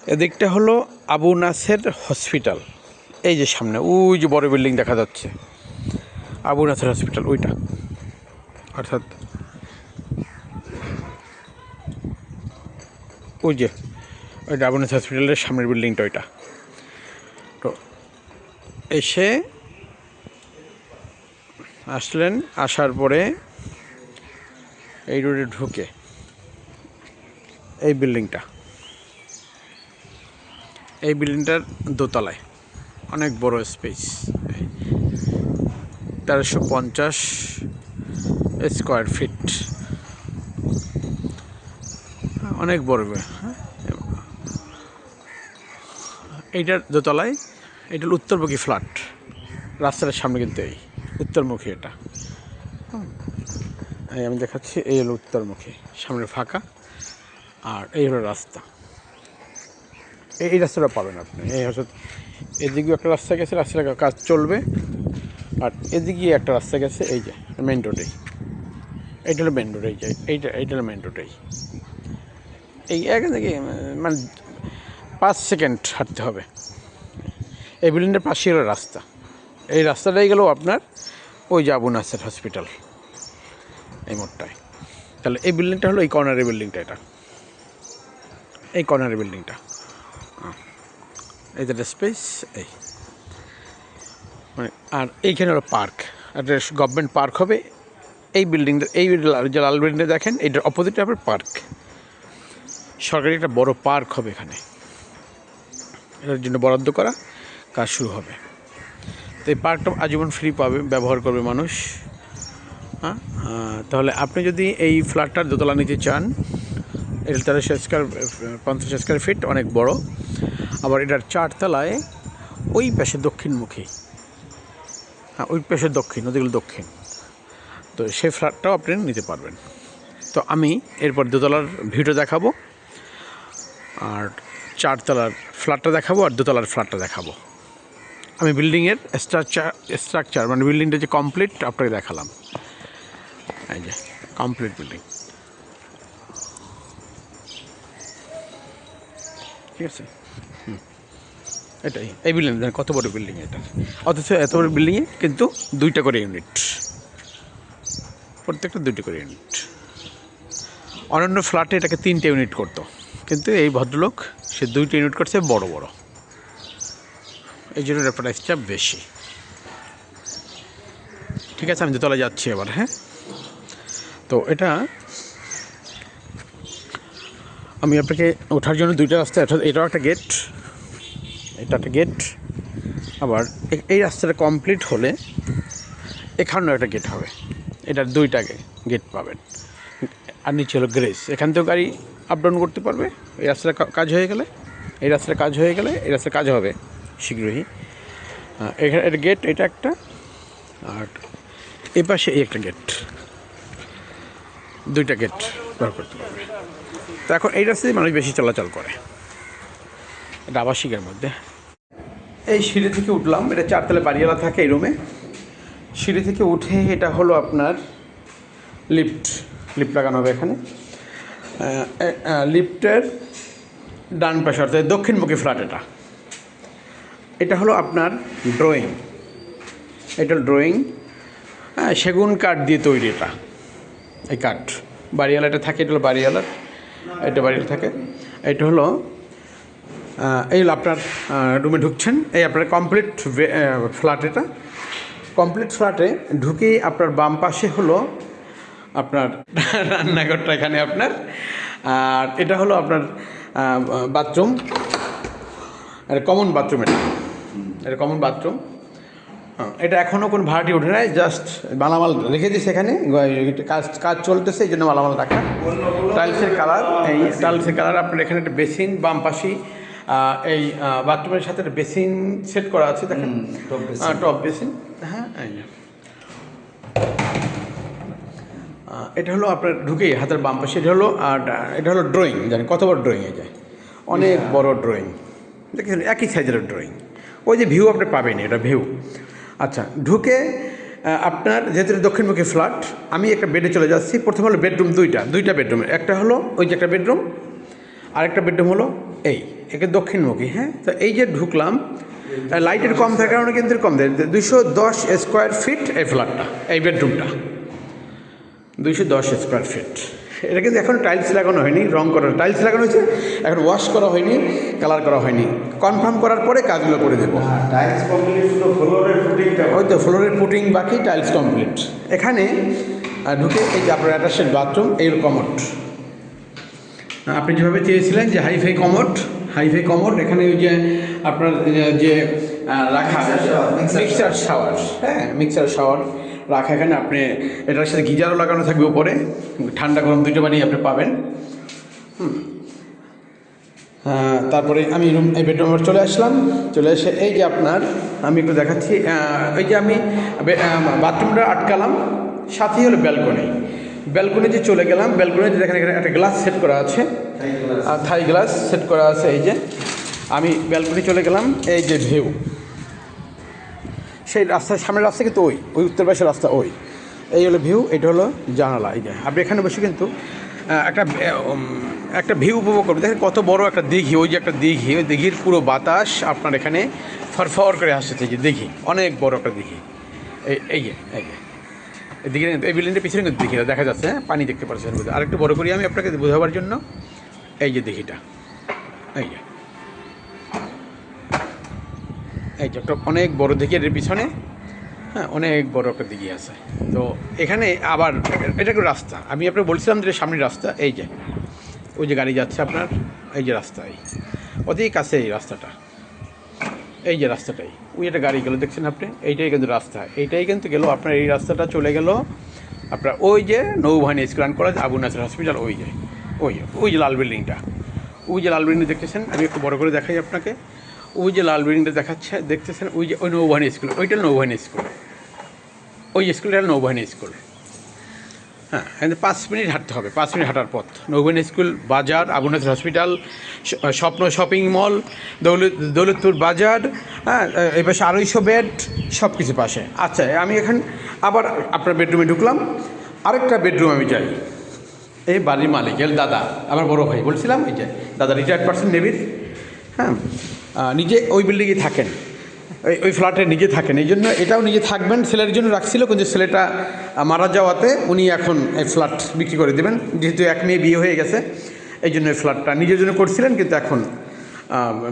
এদিকটা হলো আবু নাসের হসপিটাল। এই যে সামনে ওই যে বড় বিল্ডিং দেখা যাচ্ছে, আবু নাসের হসপিটাল ওইটা, অর্থাৎ ওই যে ওইটা আবু নাসের হসপিটালের সামনের বিল্ডিংটা ওইটা। তো আসলেন, আসার পরে এই রোডে ঢুকে এই বিল্ডিংটার দোতলায় অনেক বড় স্পেস, 1350 স্কোয়ার ফিট, অনেক বড়। এইটার দোতলায়, এটা উত্তরমুখী ফ্ল্যাট, রাস্তার সামনে কিন্তু এই উত্তরমুখী এটা। এই আমি দেখাচ্ছি, এই হলো উত্তরমুখী, সামনে ফাঁকা, আর এই হলো রাস্তা। এই রাস্তাটা পাবেন আপনি। এই হচ্ছে এদিকেও একটা রাস্তা গেছে, রাস্তার কাজ চলবে, আর এদিকে একটা রাস্তা গেছে, এই যে মেন রোডেই, এইটা হলো মেন রোড, এই যে এইটা হলো মেন রোডেই। এই এখান থেকে মানে 5 সেকেন্ড হাঁটতে হবে। এই বিল্ডিংটার পাশে হলো রাস্তা, এই রাস্তাটাই গেল আপনার ওই যে আবু নাসের হসপিটাল এই মোড়টায়। তাহলে এই বিল্ডিংটা হলো এই কর্নারের বিল্ডিংটা, এটা এই কর্নারের বিল্ডিংটা, এই যে স্পেস এই মানে। আর এইখানে হলো পার্ক, একটা গভর্নমেন্ট পার্ক হবে এই বিল্ডিংটা, এই যে লাল বিল্ডিংটা দেখেন, এইটার অপোজিটে আপনার পার্ক, সরকারি একটা বড় পার্ক হবে এখানে, এটার জন্য বরাদ্দ করা, কাজ শুরু হবে। তো এই পার্কটা আজীবন ফ্রি পাবে, ব্যবহার করবে মানুষ। হ্যাঁ, তাহলে আপনি যদি এই ফ্ল্যাটটার দোতলা নিতে চান, এটা 1350 স্কোয়ার ফিট, অনেক বড়। আবার এটার 4 তলায় ওই পাশে দক্ষিণমুখী, হ্যাঁ ওই পাশে দক্ষিণ, ওদিকে দক্ষিণ, তো সেই ফ্ল্যাটটাও আপনি নিতে পারবেন। তো আমি এরপর দোতলার ভিউটা দেখাবো, আর 4 তলার ফ্ল্যাটটা দেখাবো, আর দোতলার ফ্ল্যাটটা দেখাবো। আমি বিল্ডিংয়ের স্ট্রাকচার মানে বিল্ডিংটা যে কমপ্লিট আপনাকে দেখালাম, এই যে কমপ্লিট বিল্ডিং, ঠিক আছে। এটাই এই বিল্ডিং, কত বড় বিল্ডিং এটা, অথচ এত বড় বিল্ডিংয়ে কিন্তু 2টা করে ইউনিট, প্রত্যেকটা 2টি করে ইউনিট। অন্যান্য ফ্ল্যাটে এটাকে 3টে ইউনিট করতো, কিন্তু এই ভদ্রলোক সে 2টি ইউনিট করছে বড় বড়, এই জন্য এর প্রাইসটা বেশি। ঠিক আছে, আমি দোতলা যাচ্ছি এবার। হ্যাঁ, তো এটা আমি আপনাকে ওঠার জন্য 2টা রাস্তা, এটাও একটা গেট, এটা একটা গেট, আবার এই রাস্তাটা কমপ্লিট হলে এখানেও একটা গেট হবে, এটার 2টা গেট পাবেন। আর নিচে হলো গ্রেস, এখান থেকেও গাড়ি আপ ডাউন করতে পারবে। এই রাস্তার কাজ হয়ে গেলে, এই রাস্তার কাজ হয়ে গেলে, এই রাস্তার কাজ হবে শীঘ্রই। এখানে একটা গেট, এটা একটা, আর এই পাশে এই একটা গেট, 2টা গেট ব্যবহার করতে পারবে। তো এখন এই রাস্তায় মানুষ বেশি চলাচল করে, এটা আবাসিকের মধ্যে। এই সিঁড়ি থেকে উঠলাম, এটা 4 তলায় বাড়িওয়ালা থাকে এই রুমে। সিঁড়ি থেকে উঠে এটা হলো আপনার লিফট লাগানো হবে এখানে। লিফটের ডান পাশে, অর্থাৎ দক্ষিণমুখী ফ্ল্যাট এটা হলো আপনার ড্রয়িং, এটা ড্রয়িং, সেগুন কাঠ দিয়ে তৈরি। এটা এই কাঠ বাড়িওয়ালা এটা থাকে, এটা হলো বাড়িওয়ালার, এটা বাড়িওয়ালা থাকে। এটা হলো এই আপনার রুমে ঢুকছেন, এই আপনার কমপ্লিট ফ্ল্যাট, এটা কমপ্লিট ফ্ল্যাটে ঢুকেই আপনার বাম পাশে হলো আপনার রান্নাঘরটা এখানে আপনার, আর এটা হলো আপনার বাথরুম, এটা কমন বাথরুম, এটা কমন বাথরুম। এটা এখনও কোনো ভাড়াটি ওঠে নাই, জাস্ট মালামাল রেখে দিয়েছে এখানে, কাজ চলতেছে, এই জন্য মালামাল রাখা। টাইলসের কালার, এই টাইলসের কালার আপনার এখানে একটা বেসিন বাম পাশেই, এই বাথরুমের সাথে একটা বেসিন সেট করা আছে, দেখেন টপ বেসিন। হ্যাঁ, এটা হলো আপনার ঢুকেই হাতের বাম পাশে, এটা হলো, আর এটা হলো ড্রয়িং। জানেন কত বড় ড্রয়িং, এই যায় অনেক বড় ড্রয়িং, দেখেন একই সাইজের ড্রয়িং। ওই যে ভিউ আপনি পাবেন, এটা ভিউ। আচ্ছা, ঢুকে আপনার যেহেতু দক্ষিণমুখী ফ্ল্যাট, আমি একটা বেডে চলে যাচ্ছি। প্রথম হলো বেডরুম, দুইটা বেডরুম, একটা হলো ওই যে একটা বেডরুম, আর একটা বেডরুম হলো একে দক্ষিণমুখী। হ্যাঁ, তো এই যে ঢুকলাম, লাইটের কম থাকার কারণে কিন্তু কম দেয়। 210 স্কোয়ার ফিট এই ফ্ল্যাটটা, এই বেডরুমটা 210 স্কোয়ার ফিট। এটা কিন্তু এখন টাইলস লাগানো হয়নি, রং করা, টাইলস লাগানো হয়েছে, এখন ওয়াশ করা হয়নি, কালার করা হয়নি। কনফার্ম করার পরে কাজগুলো করে দেবো। টাইলস কমপ্লিট, শুধু ফ্লোরের ফুটিংটা, ওই তো ফ্লোরের পুটিং বাকি, টাইলস কমপ্লিট। এখানে ঢুকে এই যে আপনার অ্যাটাচড বাথরুম, এই কমোড আপনি যেভাবে চেয়েছিলেন যে হাইফাই কমোড, এখানে ওই যে আপনার যে রাখা মিক্সার শাওয়ার, হ্যাঁ মিক্সার শাওয়ার রাখা, এখানে আপনি এটার সাথে গিজারও লাগানো থাকবে উপরে, ঠান্ডা গরম দুটো বানিয়ে আপনি পাবেন। তারপরে আমি এই বেডরুমে চলে আসলাম, চলে এসে এই যে আপনার আমি একটু দেখাচ্ছি, এই যে আমি বাথরুমটা আটকালাম, সাথেই হলো ব্যালকনিতে চলে গেলাম। ব্যালকনিতে দেখেন এখানে একটা গ্লাস সেট করা আছে, থাই গ্লাস সেট করা আছে। এই যে আমি ব্যালকনি চলে গেলাম, এই যে ভিউ, সেই রাস্তার সামনের রাস্তা কিন্তু ওই উত্তর পাশের রাস্তা, এই হলো ভিউ, এটা হলো জানালা। এই যে আপনি এখানে বসে কিন্তু একটা ভিউ উপভোগ করবেন। দেখেন কত বড় একটা দিঘি, ওই যে একটা দিঘি, ওই দিঘির পুরো বাতাস আপনার এখানে ফরফর করে আসছে। যে দিঘি, অনেক বড় একটা দিঘি, এই যে দিঘি, এই বিল্ডিংটার পিছনে কিন্তু দিঘিটা দেখা যাচ্ছে, হ্যাঁ পানি দেখতে পাচ্ছেন। আরেকটু বড় করি আমি আপনাকে বোঝাবার জন্য, এই যে দিঘিটা, এই যে একটা অনেক বড় দিঘি এর পিছনে, হ্যাঁ অনেক বড় একটা দিঘি আছে। তো এখানে আবার এটা একটা রাস্তা, আমি আপনাকে বলছিলাম যে সামনের রাস্তা, এই যে ওই যে গাড়ি যাচ্ছে আপনার, এই যে রাস্তা, এই অতি কাছে এই রাস্তাটা, এই যে রাস্তাটাই, ওই একটা গাড়ি গেলো দেখছেন আপনি, এইটাই কিন্তু রাস্তা, এইটাই কিন্তু গেল আপনার, এই রাস্তাটা চলে গেল আপনার ওই যে নৌবাহিনী school and college, Abu Naser hospital, ওই যে লাল বিল্ডিংটা, ওই যে লাল বিল্ডিং দেখতেছেন, আমি একটু বড় করে দেখাই আপনাকে, ওই যে লাল বিল্ডিংটা দেখতেছেন, ওই যে ওই নৌবাহিনী স্কুল, ওইটা নৌবাহিনী স্কুল, ওই স্কুলটা নৌবাহিনী স্কুল। হ্যাঁ, এখানে 5 মিনিট হাঁটতে হবে, 5 মিনিট হাঁটার পথ। নৌবাহিনী স্কুল, বাজার, আবু নাসের হসপিটাল, স্বপ্ন শপিং মল, দৌলতপুর বাজার, হ্যাঁ এই পাশে 250 বেড, সব কিছু পাশে। আচ্ছা, আমি এখন আবার আপনার বেডরুমে ঢুকলাম, আরেকটা বেডরুম আমি যাই, এই বাড়ির মালিকের দাদা, আমার বড় ভাই বলছিলাম, এই যে দাদা রিটায়ার্ড পার্সন নেভির, হ্যাঁ নিজে ওই বিল্ডিংয়ে থাকেন, ওই ফ্ল্যাটে নিজে থাকেন, এই জন্য এটাও নিজে থাকবেন, ছেলের জন্য রাখছিল, কিন্তু ছেলেটা মারা যাওয়াতে উনি এখন এই ফ্ল্যাট বিক্রি করে দেবেন, যেহেতু এক মেয়ে বিয়ে হয়ে গেছে, এই জন্য এই ফ্ল্যাটটা নিজের জন্য করছিলেন, কিন্তু এখন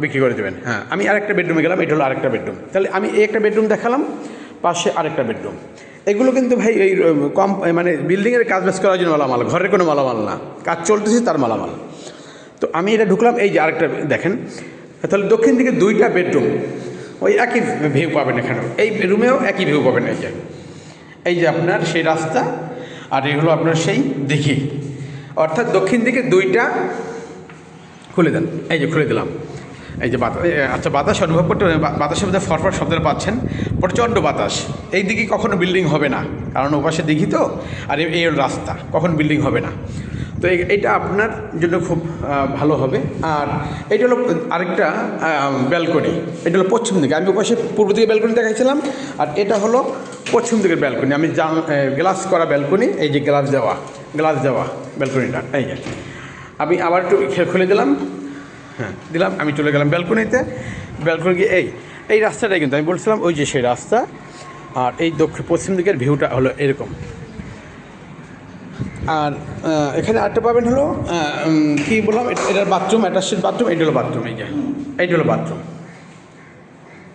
বিক্রি করে দেবেন। হ্যাঁ, আমি আরেকটা বেডরুমে গেলাম, এটা হলো আরেকটা বেডরুম। তাহলে আমি এই একটা বেডরুম দেখালাম, পাশে আরেকটা বেডরুম। এগুলো কিন্তু ভাই এই কম মানে বিল্ডিংয়ের কাজ বাজ করার জন্য মালামাল, ঘরের কোনো মালামাল না, কাজ চলতেছে তার মালামাল। তো আমি এটা ঢুকলাম, এই যে আরেকটা দেখেন, তাহলে দক্ষিণ দিকে 2টা বেডরুম, ওই একই ভিউ পাবেন এখানেও, এই রুমেও একই ভিউ পাবেন। এই যে আপনার সেই রাস্তা, আর এই হলো আপনার সেই দিঘি, অর্থাৎ দক্ষিণ দিকে 2টা খুলে দেন, এই যে খুলে দিলাম, এই যে বাতাস, আচ্ছা বাতাস অনুভব করতে, বাতাসের মধ্যে ফরফর শব্দটা পাচ্ছেন, প্রচণ্ড বাতাস। এই দিকে কখনো বিল্ডিং হবে না, কারণ ওপাশে দিঘি তো, আর এই হলো রাস্তা, কখন বিল্ডিং হবে না। তো এইটা আপনার জন্য খুব ভালো হবে। আর এইটা হলো আরেকটা ব্যালকনি, এটা হলো পশ্চিম দিকে, আমি ওপাশে পূর্ব দিকে ব্যালকনি দেখাইছিলাম, আর এটা হলো পশ্চিম দিকের ব্যালকনি, আমি গ্লাস করা ব্যালকনি, এই যে গ্লাস দেওয়া ব্যালকনিটা, এই যে আমি আবার একটু খুলে দিলাম, হ্যাঁ দিলাম, আমি চলে গেলাম ব্যালকনিতে। ব্যালকনি গিয়ে এই রাস্তাটাই কিন্তু আমি বলছিলাম, ওই যে সেই রাস্তা, আর এই পশ্চিম দিকের ভিউটা হলো এরকম। আর এখানে আরেকটা পাবেন হলো কী বললাম, এটার বাথরুম, অ্যাটাচড বাথরুম, এইটা হলো বাথরুম, এইটা হলো বাথরুম,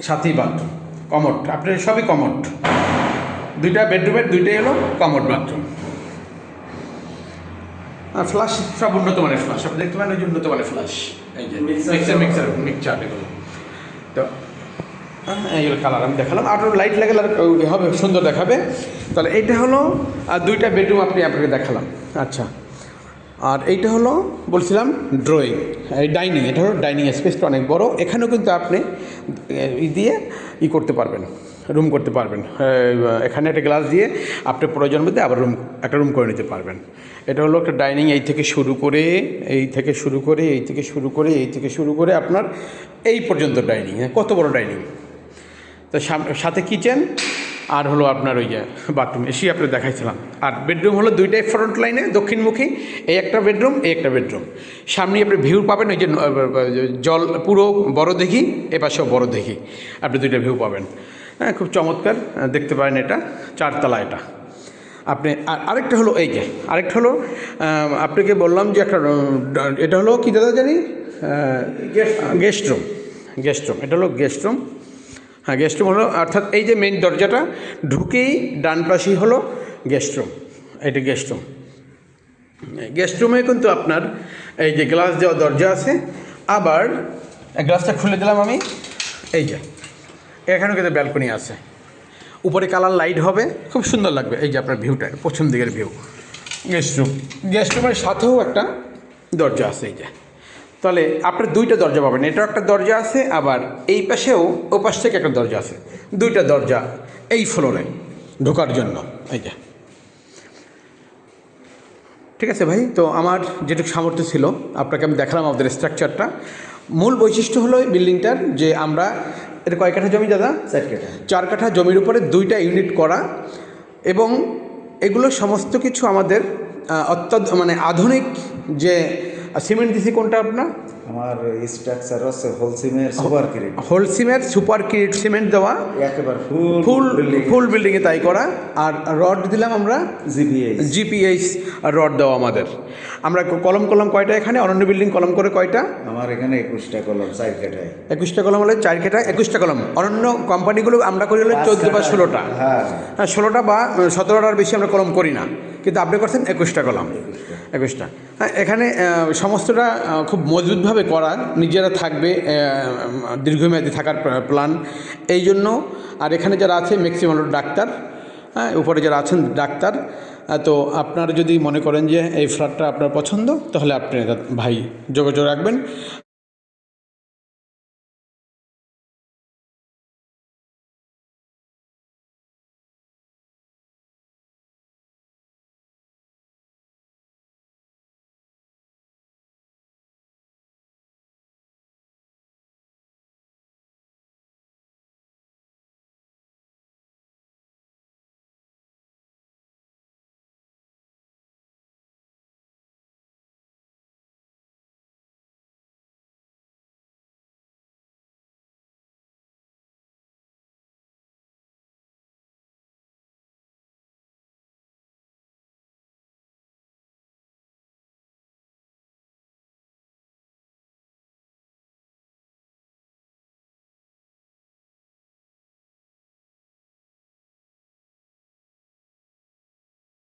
সাথেই বাথরুম, কমোড, আপনার সবই কমোড, 2টা বেডরুমের 2টাই হলো কমোড বাথরুম। আর ফ্ল্যাশ সব উন্নত মানের ফ্ল্যাশ, আপনি দেখতে পারেন ওই যে উন্নত মানের ফ্ল্যাশ, এই যে মিক্সার এগুলো। তো এইগুলো কালার আমি দেখালাম, আরও লাইট লাগালে আর হবে, সুন্দর দেখাবে। তাহলে এইটা হলো 2টা বেডরুম আপনাকে দেখালাম। আচ্ছা, আর এইটা হলো বলছিলাম ড্রয়িং, এই ডাইনিং, এটা হলো ডাইনিং স্পেসটা অনেক বড়, এখানেও কিন্তু আপনি করতে পারবেন, রুম করতে পারবেন। এখানে একটা গ্লাস দিয়ে আপনি প্রয়োজন মধ্যে আবার একটা রুম করে নিতে পারবেন। এটা হলো একটা ডাইনিং, এই থেকে শুরু করে আপনার এই পর্যন্ত ডাইনিং, কত বড় ডাইনিং। তো সাথে কিচেন, আর হলো আপনার ওই যে বাথরুম এসি আপনি দেখাইছিলাম। আর বেডরুম হলো দুইটাই ফ্রন্ট লাইনে দক্ষিণমুখী, এই একটা বেডরুম, এই একটা বেডরুম। সামনে আপনি ভিউ পাবেন ওই যে জল পুরো বড় দিঘি, এ পাশেও বড় দিঘি, আপনি দুইটা ভিউ পাবেন। হ্যাঁ, খুব চমৎকার দেখতে পারেন। এটা 4 তলা। এটা আপনি আরেকটা হলো এই যে আরেকটা হলো আপনাকে বললাম যে একটা এটা হলো কি দাদা জানি গেস্ট রুম। এটা হলো গেস্ট রুম। হ্যাঁ, গেস্ট রুম হলো অর্থাৎ এই যে মেইন দরজাটা ঢুকেই ডান পাশেই হলো গেস্ট রুম। এটা গেস্ট রুম। গেস্ট রুমে কিন্তু আপনার এই যে গ্লাস দেওয়া দরজা আছে। আবার গ্লাসটা খুলে দিলাম আমি, এই যে এখানেও কিন্তু ব্যালকনি আছে, উপরে কালার লাইট হবে, খুব সুন্দর লাগবে। এই যে আপনার ভিউটা, পশ্চিম দিকের ভিউ। গেস্ট রুমের সাথেও একটা দরজা আছে। এই যে তাহলে আপনার দুইটা দরজা পাবেন, এটাও একটা দরজা আছে, আবার এই পাশেও ও পাশ থেকে একটা দরজা আছে। দুইটা দরজা এই ফ্লোরে ঢোকার জন্য। এই যে ঠিক আছে ভাই, তো আমার যেটুকু সামর্থ্য ছিল আপনাকে আমি দেখালাম আমাদের স্ট্রাকচারটা। মূল বৈশিষ্ট্য হলো এই বিল্ডিংটার যে আমরা এটা কয় কাঠা জমি দাদা? 4 কাঠা। 4 কাঠা জমির উপরে 2টা ইউনিট করা, এবং এগুলো সমস্ত কিছু আমাদের মানে আধুনিক যে সিমেন্ট দিছি। কোনটা আপনার? আমার স্ট্রাকচার আছে হোলসিমের সুপার ক্রিট। হোলসিমের সুপার ক্রিট সিমেন্ট দেওয়া, একেবারে ফুল বিল্ডিংয়ে তাই করা। আর রড দিলাম আমরা জিপিএইচ রড দেওয়া আমাদের। আমরা কলম কয়টা এখানে? অনন্য বিল্ডিং কলম করে কয়টা? আমার এখানে 21টা কলম 4 কাঠায়। 21টা কলম হলে 4 কাঠা 21টা কলম। অন্যান্য কোম্পানিগুলো আমরা করি হলো 14 বা 16টা। হ্যাঁ, 16টা বা 17টার বেশি আমরা কলম করি না, কিন্তু আপনি করছেন 21টা কলম। 21টা। হ্যাঁ, এখানে সমস্তটা খুব মজবুতভাবে করা, নিজেরা থাকবে, দীর্ঘমেয়াদী থাকার প্ল্যান এই জন্য। আর এখানে যারা আছে ম্যাক্সিমাম ডাক্তার, হ্যাঁ, উপরে যারা আছেন ডাক্তার। তো আপনারা যদি মনে করেন যে এই ফ্ল্যাটটা আপনার পছন্দ, তাহলে আপনি ভাই যোগাযোগ রাখবেন।